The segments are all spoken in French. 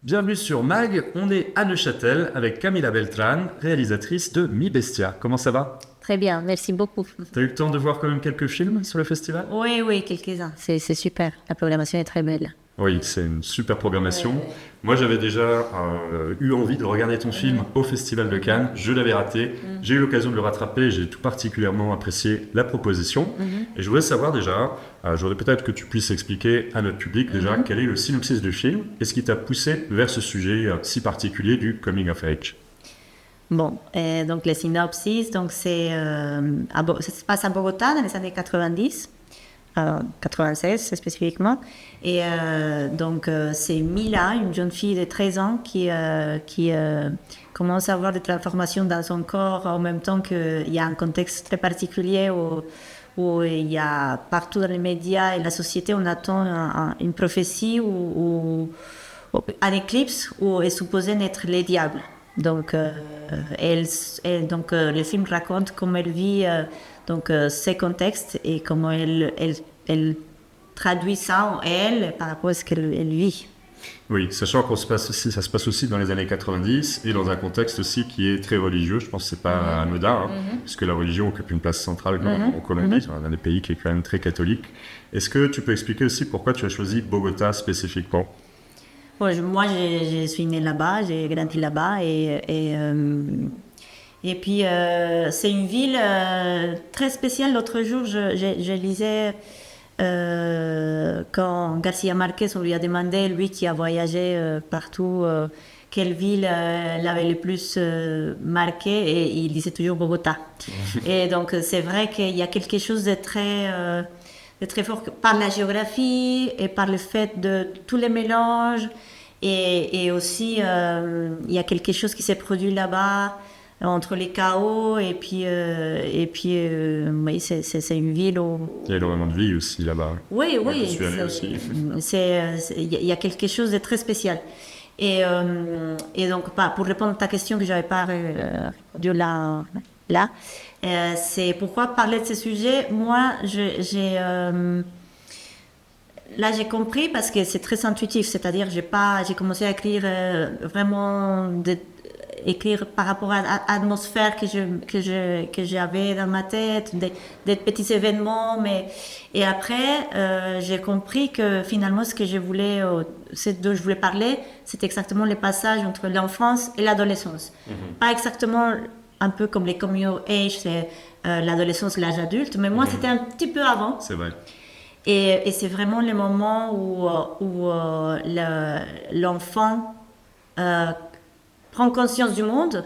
Bienvenue sur MAG, on est à Neuchâtel avec Camilla Beltran, réalisatrice de Mi Bestia. Comment ça va? Très bien, merci beaucoup. T'as eu le temps de voir quand même quelques films sur le festival? Oui, quelques-uns. C'est super. La programmation est très belle. Oui, c'est une super programmation. Moi, j'avais déjà eu envie de regarder ton film au Festival de Cannes. Je l'avais raté. J'ai eu l'occasion de le rattraper. J'ai tout particulièrement apprécié la proposition. Et je voudrais savoir déjà, je voudrais peut-être que tu puisses expliquer à notre public déjà quel est le synopsis du film et ce qui t'a poussé vers ce sujet si particulier du coming of age. Bon, donc le synopsis, donc ça se passe à Bogota dans les années 90, 96 spécifiquement. Et c'est Mila, une jeune fille de 13 ans qui commence à avoir des transformations dans son corps en même temps qu'il y a un contexte très particulier où il y a partout dans les médias et la société, on attend une prophétie ou un éclipse où est supposé naître les diables. Donc, le film raconte comment elle vit ces contextes et comment elle traduit ça en elle par rapport à ce qu'elle vit. Oui, sachant ça se passe aussi dans les années 90 et dans un contexte aussi qui est très religieux. Je pense que c'est pas anodin, puisque la religion occupe une place centrale en Colombie, c'est un des pays qui est quand même très catholique. Est-ce que tu peux expliquer aussi pourquoi tu as choisi Bogota spécifiquement? Moi, je suis née là-bas, j'ai grandi là-bas et puis c'est une ville très spéciale. L'autre jour, je lisais quand Garcia Marquez, on lui a demandé, lui qui a voyagé partout, quelle ville l'avait le plus marqué, et il disait toujours Bogota. Et donc c'est vrai qu'il y a quelque chose de très fort par la géographie et par le fait de tous les mélanges et aussi il y a quelque chose qui s'est produit là-bas entre les chaos et puis oui, c'est une ville où Il y a énormément de vie aussi là-bas. oui Je suis allé aussi. il y a quelque chose de très spécial et donc pour répondre à ta question que j'avais pas répondu là, c'est pourquoi parler de ce sujet. Moi, là, j'ai compris parce que c'est très intuitif, c'est-à-dire j'ai commencé à écrire écrire par rapport à l'atmosphère que j'avais dans ma tête, des petits événements, et après j'ai compris que finalement ce dont je voulais parler, c'est exactement le passage entre l'enfance et l'adolescence. Pas exactement un peu comme les coming of age, c'est l'adolescence, l'âge adulte, mais moi c'était un petit peu avant. C'est vrai. Et c'est vraiment le moment où l'enfant prend conscience du monde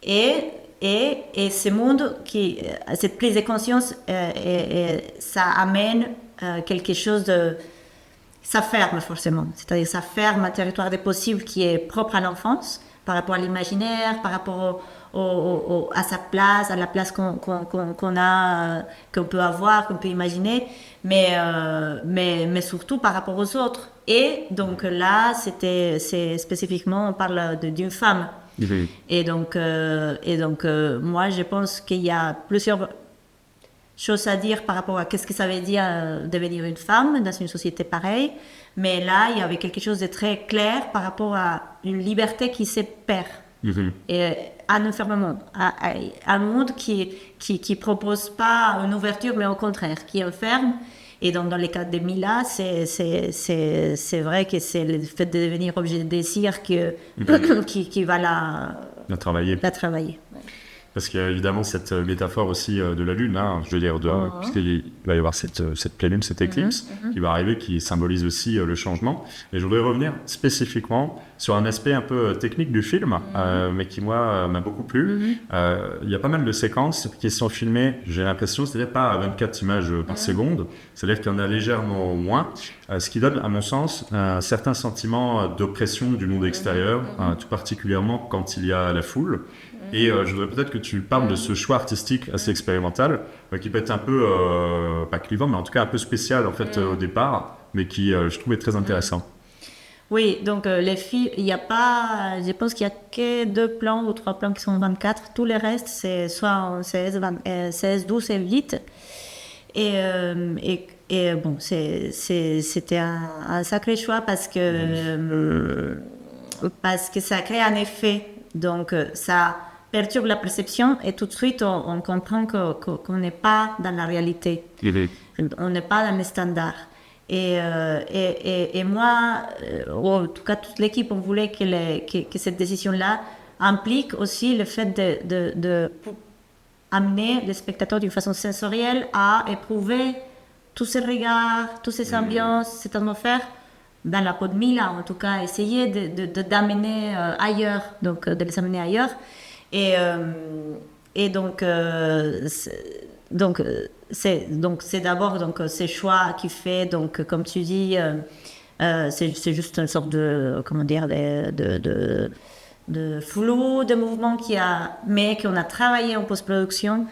et ce monde, cette prise de conscience, ça amène quelque chose de... Ça ferme forcément, c'est-à-dire ça ferme un territoire des possibles qui est propre à l'enfance par rapport à l'imaginaire, par rapport à sa place, à la place qu'on peut avoir, qu'on peut imaginer, mais surtout par rapport aux autres. Et donc là, c'est spécifiquement, on parle d'une femme. Oui. Et donc, moi, je pense qu'il y a plusieurs choses à dire par rapport à qu'est-ce que ça veut dire devenir une femme dans une société pareille. Mais là, il y avait quelque chose de très clair par rapport à une liberté qui se perd. Et un enfermement, un monde qui propose pas une ouverture, mais au contraire, qui enferme. Et dans le cas de Mila, c'est vrai que c'est le fait de devenir objet de désir qui va La travailler. la travailler. Parce qu'il y a évidemment cette métaphore aussi de la Lune, hein, je veux dire, puisqu'il va y avoir cette pleine Lune, cette éclipse qui va arriver, qui symbolise aussi le changement. Et je voudrais revenir spécifiquement sur un aspect un peu technique du film, mais qui, moi, m'a beaucoup plu. Il y a pas mal de séquences qui sont filmées, j'ai l'impression, c'est-à-dire pas à 24 images par seconde, c'est-à-dire qu'il y en a légèrement moins, ce qui donne, à mon sens, un certain sentiment d'oppression du monde extérieur, tout particulièrement quand il y a la foule. Et je voudrais peut-être que tu parles de ce choix artistique assez expérimental, qui peut être un peu, pas clivant, mais en tout cas un peu spécial en fait au départ, mais qui je trouve est très intéressant. Oui, donc les filles, il n'y a pas, je pense qu'il n'y a que 2 plans ou 3 plans qui sont 24. Tous les restes, c'est soit en 16, 12 et 8. Et bon, c'était un sacré choix parce que parce que ça crée un effet. Donc, ça perturbe la perception et tout de suite, on comprend qu'on n'est pas dans la réalité. On n'est pas dans les standards. Et moi, en tout cas, toute l'équipe, on voulait que cette décision-là implique aussi le fait de amener les spectateurs d'une façon sensorielle à éprouver tous ces regards, toutes ces ambiances, cette atmosphère dans la peau de Mila, en tout cas, essayer d'amener ailleurs, donc de les amener ailleurs. Et donc, c'est d'abord ces choix qu'il fait. Donc, comme tu dis, c'est juste une sorte de, comment dire, de flou, de mouvement mais qu'on a travaillé en post-production.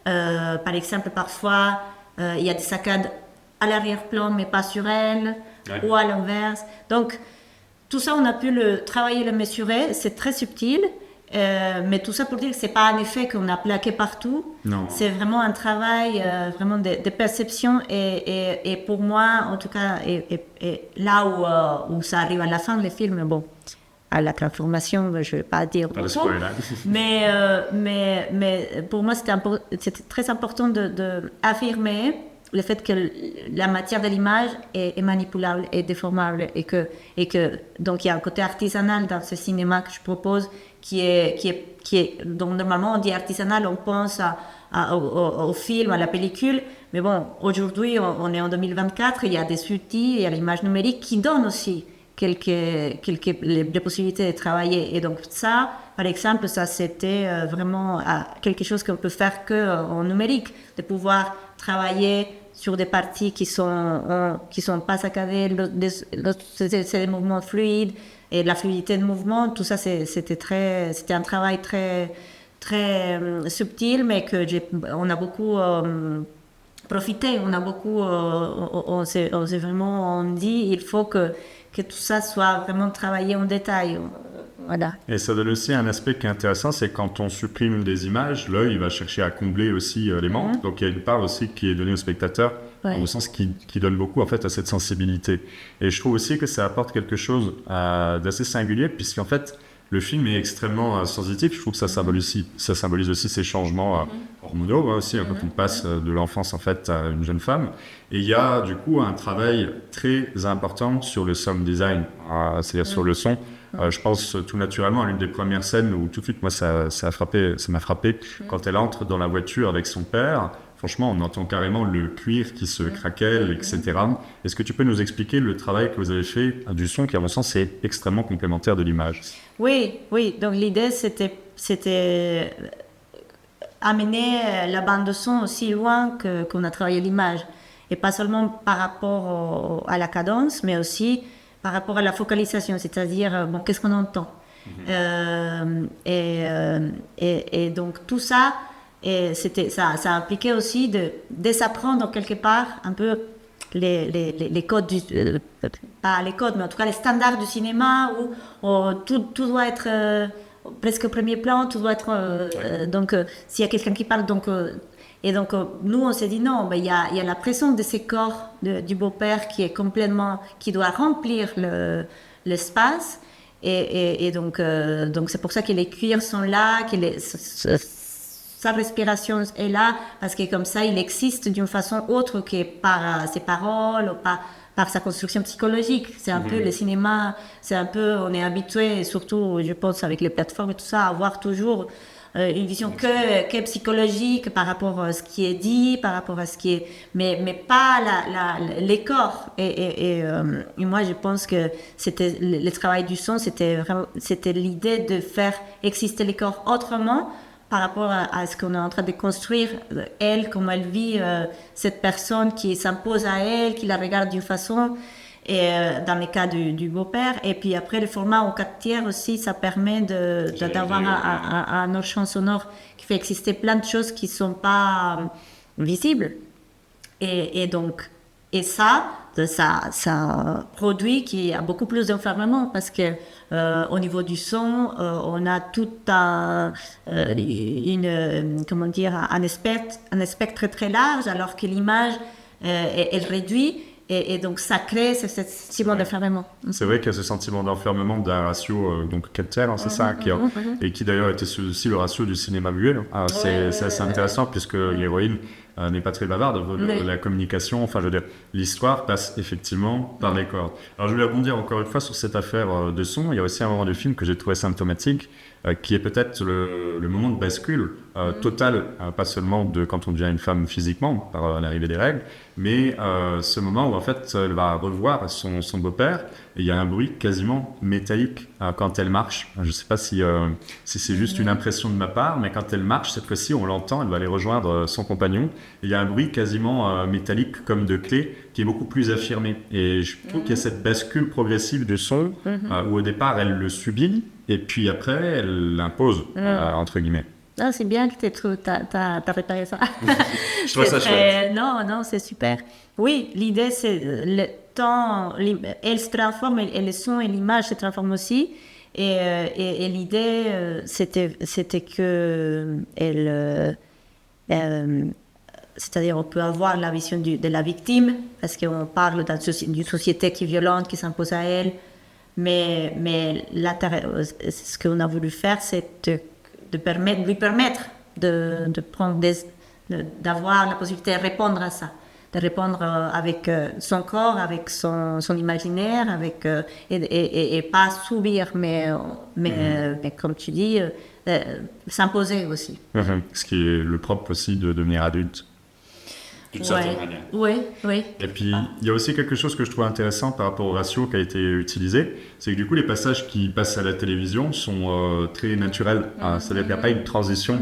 Par exemple, parfois, il y a des saccades à l'arrière-plan, mais pas sur elle, ou à l'inverse. Donc, tout ça, on a pu travailler, le mesurer. C'est très subtil. Mais tout ça pour dire que c'est pas un effet qu'on a plaqué partout. Non. C'est vraiment un travail vraiment de perception et pour moi en tout cas et là où ça arrive à la fin des films, bon, à la transformation, je vais pas dire pas beaucoup, mais pour moi c'était très important de affirmer le fait que la matière de l'image est manipulable et déformable et que donc il y a un côté artisanal dans ce cinéma que je propose qui est donc normalement on dit artisanal, on pense au film, à la pellicule, mais bon, aujourd'hui on est en 2024, il y a des outils, il y a l'image numérique qui donne aussi des possibilités de travailler. Et donc ça, par exemple, ça c'était vraiment quelque chose qu'on peut faire qu'en numérique, de pouvoir travailler sur des parties qui sont pas saccadées, c'est des mouvements fluides et la fluidité de mouvement, tout ça c'était un travail très très subtil, mais que on a beaucoup profité, on a beaucoup on s'est vraiment dit il faut que tout ça soit vraiment travaillé en détail. Voilà. Et ça donne aussi un aspect qui est intéressant, c'est quand on supprime des images, l'œil va chercher à combler aussi les manques. Donc il y a une part aussi qui est donnée au spectateur, au sens qui donne beaucoup en fait à cette sensibilité. Et je trouve aussi que ça apporte quelque chose d'assez singulier, puisqu'en fait le film est extrêmement sensitif. Je trouve que ça symbolise aussi ces changements hormonaux aussi, quand on passe de l'enfance en fait à une jeune femme. Et il y a du coup un travail très important sur le sound design, c'est-à-dire sur le son. Je pense tout naturellement à l'une des premières scènes où tout de suite moi ça m'a frappé quand elle entre dans la voiture avec son père. Franchement, on entend carrément le cuir qui se craquelle, etc. Est-ce que tu peux nous expliquer le travail que vous avez fait du son qui, à mon sens, est extrêmement complémentaire de l'image? Oui. Donc l'idée, c'était amener la bande de son aussi loin qu'on a travaillé l'image. Et pas seulement par rapport à la cadence, mais aussi par rapport à la focalisation, c'est-à-dire, qu'est-ce qu'on entend. Et donc tout ça, ça impliquait aussi de désapprendre quelque part un peu les codes pas les codes, mais en tout cas les standards du cinéma où tout doit être presque au premier plan, tout doit être donc s'il y a quelqu'un qui parle, donc nous on s'est dit non, il y a la présence de ces corps du beau-père qui doit remplir l'espace et donc c'est pour ça que les cuirs sont là, sa respiration est là, parce que comme ça, il existe d'une façon autre que par ses paroles, ou par sa construction psychologique. C'est un peu le cinéma, on est habitué, surtout, je pense, avec les plateformes et tout ça, à avoir toujours une vision que psychologique par rapport à ce qui est dit, par rapport à ce qui est... Mais pas les corps. Et moi, je pense que c'était le travail du son, c'était l'idée de faire exister les corps autrement, par rapport à ce qu'on est en train de construire, elle, comment elle vit, cette personne qui s'impose à elle, qui la regarde d'une façon, et dans le cas du beau-père. Et puis après, le format en 4/3 aussi, ça permet d'avoir un autre champ sonore qui fait exister plein de choses qui ne sont pas visibles. Et ça produit qui a beaucoup plus d'enfermement parce que au niveau du son, on a tout un spectre très très large, alors que l'image elle réduit. Et donc, ça crée ce sentiment d'enfermement. C'est vrai qu'il y a ce sentiment d'enfermement d'un ratio, donc Kettel, c'est ça, et qui d'ailleurs était aussi le ratio du cinéma muet. C'est assez intéressant puisque l'héroïne n'est pas très bavarde. La communication, enfin, je veux dire, l'histoire passe effectivement par les cordes. Alors, je voulais rebondir encore une fois sur cette affaire de son. Il y a aussi un moment du film que j'ai trouvé symptomatique, qui est peut-être le moment de bascule total, pas seulement de quand on devient une femme physiquement, par l'arrivée des règles, mais ce moment où en fait elle va revoir son beau-père et il y a un bruit quasiment métallique quand elle marche. Je ne sais pas si c'est juste une impression de ma part, mais quand elle marche, cette fois-ci on l'entend, elle va aller rejoindre son compagnon, et il y a un bruit quasiment métallique comme de clé qui est beaucoup plus affirmé. Et je trouve qu'il y a cette bascule progressive du son où au départ elle le subit et puis après elle l'impose, entre guillemets. Ah, c'est bien que tu as préparé ça. Je trouve ça chouette. Non, c'est super. Oui, l'idée, c'est le temps, elle se transforme, et le son et l'image se transforment aussi. Et l'idée, c'était que c'est-à-dire on peut avoir la vision de la victime, parce qu'on parle d'une société qui est violente, qui s'impose à elle. Mais ce qu'on a voulu faire, c'est lui permettre d'avoir la possibilité de répondre à ça, de répondre avec son corps, avec son imaginaire, et pas subir, mais comme tu dis, s'imposer aussi. Ce qui est le propre aussi de devenir adulte. D'une certaine manière. Oui. Et puis, il y a aussi quelque chose que je trouve intéressant par rapport au ratio qui a été utilisé, c'est que du coup, les passages qui passent à la télévision sont très naturels. C'est-à-dire qu'il n'y a pas une transition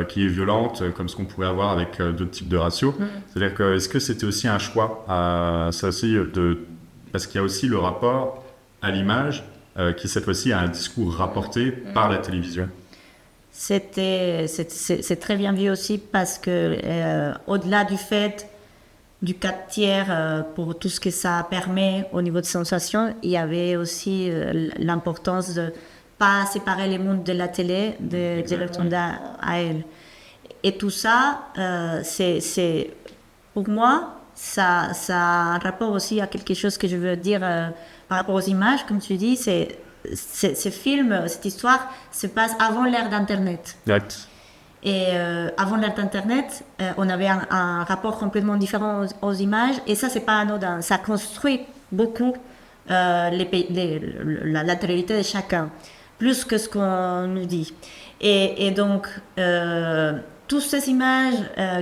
qui est violente, comme ce qu'on pourrait avoir avec d'autres types de ratios. C'est-à-dire que, est-ce que c'était aussi un choix ça aussi, parce qu'il y a aussi le rapport à l'image, qui cette fois-ci a un discours rapporté par la télévision. C'est très bien vu aussi parce que au-delà du fait du 4 tiers pour tout ce que ça permet au niveau de sensation, il y avait aussi l'importance de pas séparer les mondes de la télé de l'électronique à elle. Et tout ça, c'est pour moi, ça a un rapport aussi à quelque chose que je veux dire par rapport aux images, comme tu dis, ce film, cette histoire se passe avant l'ère d'Internet. Exact. Et avant l'ère d'Internet, on avait un rapport complètement différent aux images. Et ça, c'est pas anodin. Ça construit beaucoup la réalité de chacun, plus que ce qu'on nous dit. Et donc, toutes ces images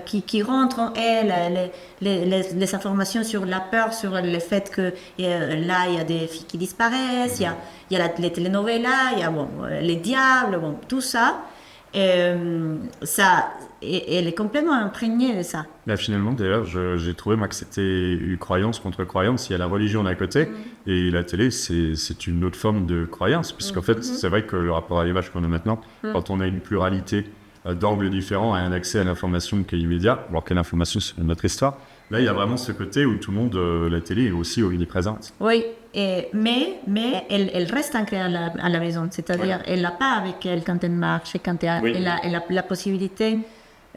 qui rentrent en elle, les informations sur la peur, sur le fait que là, il y a des filles qui disparaissent, il y a les telenovelas, il y a les diables, tout ça. Elle est complètement imprégnée de ça. Là, finalement, d'ailleurs, j'ai trouvé moi que c'était une croyance contre croyance. Il y a la religion d'un côté et la télé, c'est une autre forme de croyance. Puisqu'en fait, c'est vrai que le rapport à l'image qu'on a maintenant, quand on a une pluralité d'angles différents et un accès à l'information qui est immédiat, alors que l'information, c'est notre histoire, là, il y a vraiment ce côté où tout le monde, la télé est aussi omniprésente. Oui, mais elle reste ancrée à la maison. C'est-à-dire, elle n'a pas avec elle quand elle marche, quand elle a la possibilité.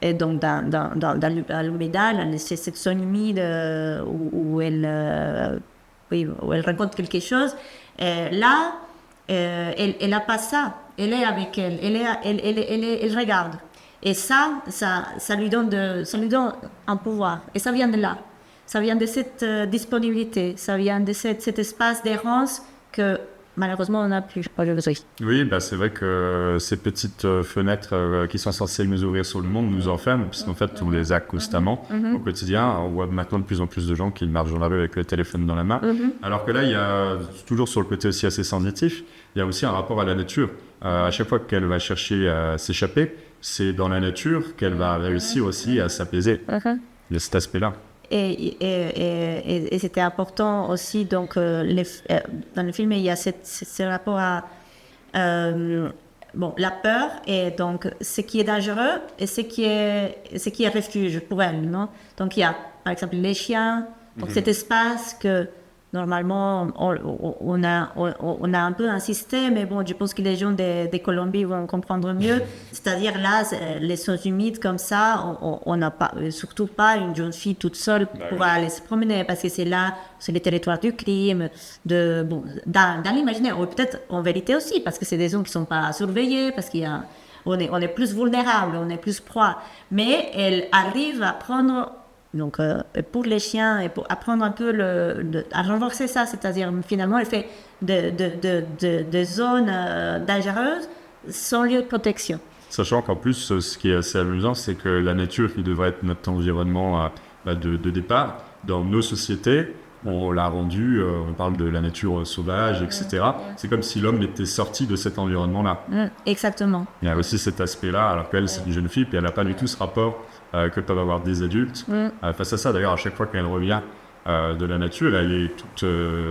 Et donc, dans l'humidal, c'est cette zone humide où elle rencontre quelque chose. Là, elle n'a pas ça. Elle est avec elle. Elle regarde. Et ça lui donne un pouvoir. Et ça vient de là. Ça vient de cette disponibilité. Ça vient de cet espace d'errance que malheureusement on n'a plus aujourd'hui. Oui, c'est vrai que ces petites fenêtres qui sont censées nous ouvrir sur le monde nous enferment, puisqu'en fait on les a constamment au quotidien. On voit maintenant de plus en plus de gens qui marchent dans la rue avec le téléphone dans la main. Alors que là, il y a toujours sur le côté aussi assez sensitif, il y a aussi un rapport à la nature. À chaque fois qu'elle va chercher à s'échapper, c'est dans la nature qu'elle va réussir aussi à s'apaiser. Il y a cet aspect-là. Et c'était important aussi, donc, dans le film, il y a ce rapport à la peur et donc ce qui est dangereux et ce qui est refuge pour elle, non? Donc il y a par exemple les chiens, donc cet espace que normalement, on a un peu insisté, mais bon, je pense que les gens de Colombie vont comprendre mieux. C'est-à-dire là, les zones humides comme ça, on n'a pas, surtout pas une jeune fille toute seule pour aller se promener, parce que c'est là, c'est les territoires du crime, dans l'imaginaire, ou peut-être en vérité aussi, parce que c'est des zones qui sont pas surveillées, parce on est plus vulnérable, on est plus proie. Mais elle arrive à prendre, donc pour les chiens, et pour apprendre un peu à renforcer ça, c'est-à-dire finalement elle fait de zones dangereuses sans lieu de protection. Sachant qu'en plus, ce qui est assez amusant, c'est que la nature, qui devrait être notre environnement de départ, dans nos sociétés, on l'a rendu, on parle de la nature sauvage, etc. C'est comme si l'homme était sorti de cet environnement-là. Exactement. Il y a aussi cet aspect-là, alors qu'elle, c'est une jeune fille, puis elle n'a pas du tout ce rapport que peuvent avoir des adultes. Face à ça, d'ailleurs, à chaque fois qu'elle revient de la nature, elle est toute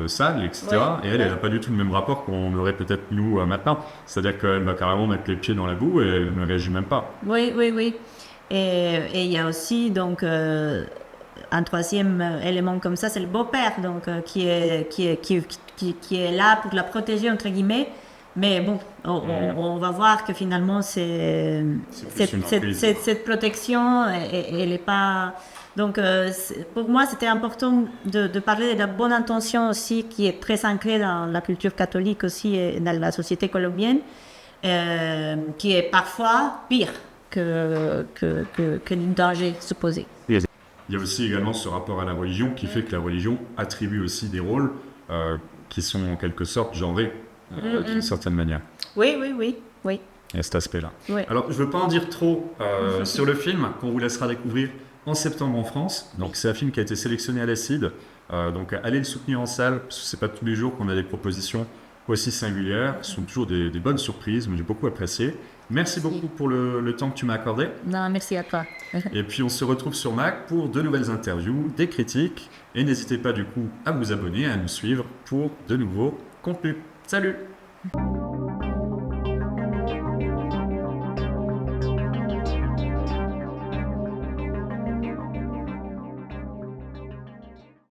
sale, etc. Et elle n'a pas du tout le même rapport qu'on aurait peut-être nous maintenant. C'est-à-dire qu'elle va carrément mettre les pieds dans la boue et elle ne réagit même pas. Oui. Et il y a aussi donc un troisième élément comme ça, c'est le beau-père, donc qui est là pour la protéger entre guillemets. Mais bon, on va voir que finalement cette protection, elle n'est pas. Donc pour moi, c'était important de parler de la bonne intention aussi, qui est très ancrée dans la culture catholique aussi et dans la société colombienne, qui est parfois pire que le danger supposé. Il y a aussi également ce rapport à la religion qui fait que la religion attribue aussi des rôles qui sont en quelque sorte genrés d'une certaine manière. Oui. Il y a cet aspect-là. Oui. Alors, je ne veux pas en dire trop sur le film, qu'on vous laissera découvrir en septembre en France. Donc, c'est un film qui a été sélectionné à l'ACID. Donc, allez le soutenir en salle, parce que ce n'est pas tous les jours qu'on a des propositions aussi singulières. Ce sont toujours des bonnes surprises, mais j'ai beaucoup apprécié. Merci beaucoup pour le temps que tu m'as accordé. Non, merci à toi. Et puis, on se retrouve sur Mac pour de nouvelles interviews, des critiques. Et n'hésitez pas du coup à vous abonner, à nous suivre pour de nouveaux contenus. Salut!